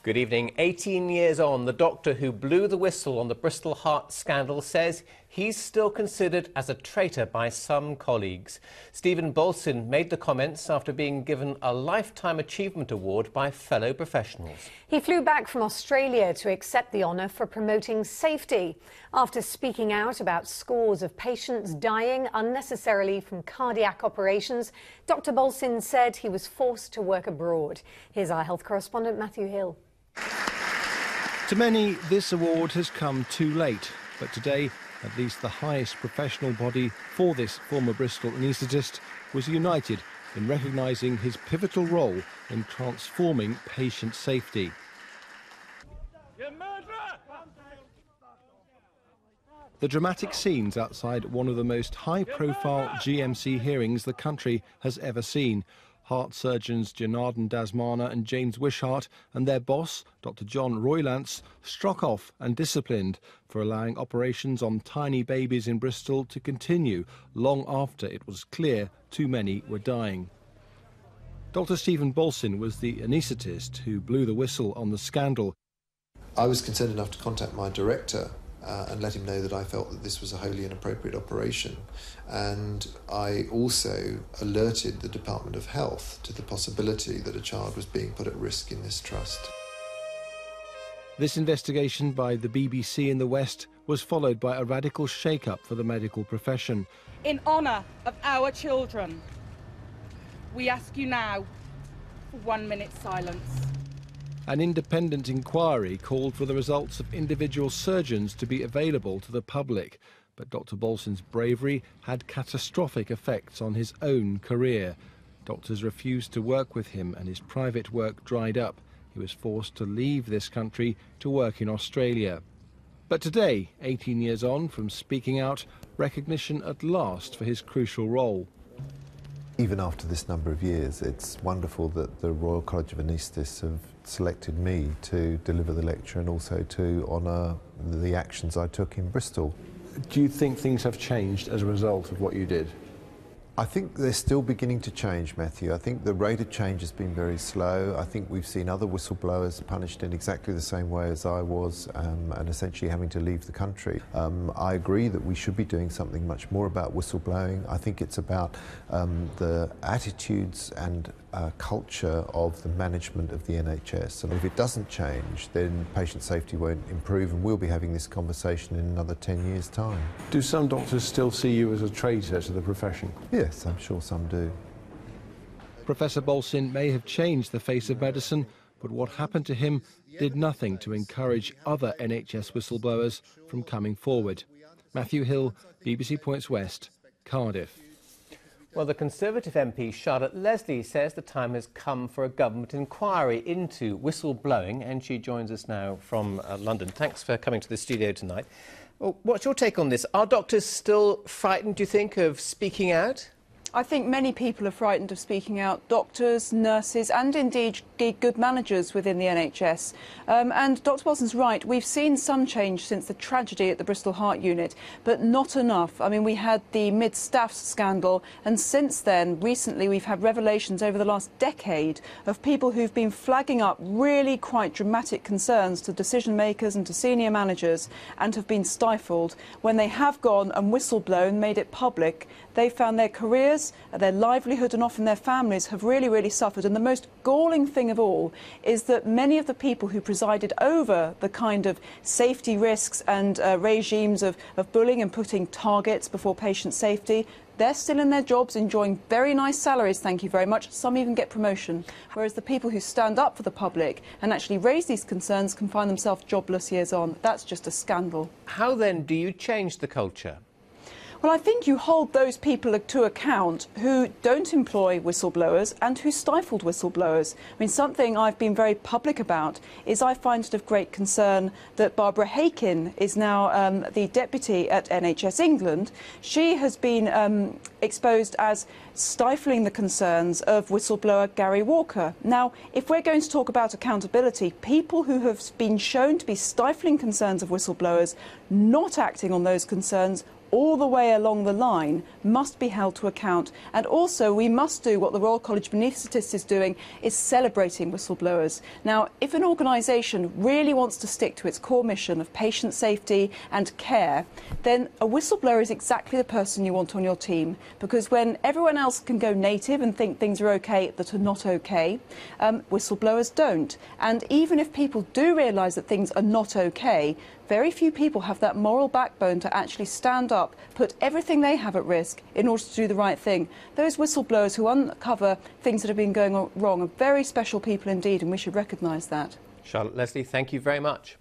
Good evening. 18 years on, the doctor who blew the whistle on the Bristol heart scandal says he's still considered as a traitor by some colleagues. Stephen Bolson made the comments after being given a Lifetime Achievement Award by fellow professionals. He flew back from Australia to accept the honour for promoting safety. After speaking out about scores of patients dying unnecessarily from cardiac operations, Dr Bolson said he was forced to work abroad. Here's our health correspondent Matthew Hill. To many, this award has come too late, but today, at least the highest professional body for this former Bristol anaesthetist was united in recognising his pivotal role in transforming patient safety. The dramatic scenes outside one of the most high-profile GMC hearings the country has ever seen. Heart surgeons Janardhan Dasmana and James Wishart and their boss, Dr John Roylance, struck off and disciplined for allowing operations on tiny babies in Bristol to continue long after it was clear too many were dying. Dr Stephen Bolson was the anaesthetist who blew the whistle on the scandal. I was concerned enough to contact my director and let him know that I felt that this was a wholly inappropriate operation. And I also alerted the Department of Health to the possibility that a child was being put at risk in this trust. This investigation by the BBC in the West was followed by a radical shake-up for the medical profession. In honour of our children, we ask you now for 1 minute silence. An independent inquiry called for the results of individual surgeons to be available to the public. But Dr Bolson's bravery had catastrophic effects on his own career. Doctors refused to work with him and his private work dried up. He was forced to leave this country to work in Australia. But today, 18 years on from speaking out, recognition at last for his crucial role. Even after this number of years, it's wonderful that the Royal College of Anaesthetists have selected me to deliver the lecture and also to honour the actions I took in Bristol. Do you think things have changed as a result of what you did? I think they're still beginning to change, Matthew. I think the rate of change has been very slow. I think we've seen other whistleblowers punished in exactly the same way as I was and essentially having to leave the country. I agree that we should be doing something much more about whistleblowing. I think it's about the attitudes and culture of the management of the NHS. And if it doesn't change, then patient safety won't improve, and we'll be having this conversation in another 10 years' time. Do some doctors still see you as a traitor to the profession? Yes, I'm sure some do. Professor Bolson may have changed the face of medicine, but what happened to him did nothing to encourage other NHS whistleblowers from coming forward. Matthew Hill, BBC Points West, Cardiff. Well, the Conservative MP Charlotte Leslie says the time has come for a government inquiry into whistleblowing, and she joins us now from London. Thanks for coming to the studio tonight. Well, what's your take on this? Are doctors still frightened, do you think, of speaking out? I think many people are frightened of speaking out, doctors, nurses and indeed good managers within the NHS. And Dr Bolson's right, we've seen some change since the tragedy at the Bristol Heart Unit, but not enough. I mean, we had the mid-staffs scandal, and since then, recently, we've had revelations over the last decade of people who've been flagging up really quite dramatic concerns to decision makers and to senior managers and have been stifled. When they have gone and whistleblown, made it public, they found their careers, their livelihood and often their families have really suffered. And the most galling thing of all is that many of the people who presided over the kind of safety risks and regimes of bullying and putting targets before patient safety, they're still in their jobs, enjoying very nice salaries, thank you very much. Some even get promotion. Whereas the people who stand up for the public and actually raise these concerns can find themselves jobless years on. That's just a scandal. How then do you change the culture? Well, I think you hold those people to account who don't employ whistleblowers and who stifled whistleblowers. I mean, something I've been very public about is I find it of great concern that Barbara Hakin is now the deputy at NHS England. She has been exposed as stifling the concerns of whistleblower Gary Walker. Now, if we're going to talk about accountability, people who have been shown to be stifling concerns of whistleblowers, not acting on those concerns, all the way along the line must be held to account. And also we must do what the Royal College of Anaesthetists is doing, is celebrating whistleblowers. Now, if an organisation really wants to stick to its core mission of patient safety and care, then a whistleblower is exactly the person you want on your team, because when everyone else can go native and think things are okay that are not okay, whistleblowers don't. And even if people do realise that things are not okay, very few people have that moral backbone to actually stand up, put everything they have at risk in order to do the right thing. Those whistleblowers who uncover things that have been going wrong are very special people indeed, and we should recognise that. Charlotte Leslie, thank you very much.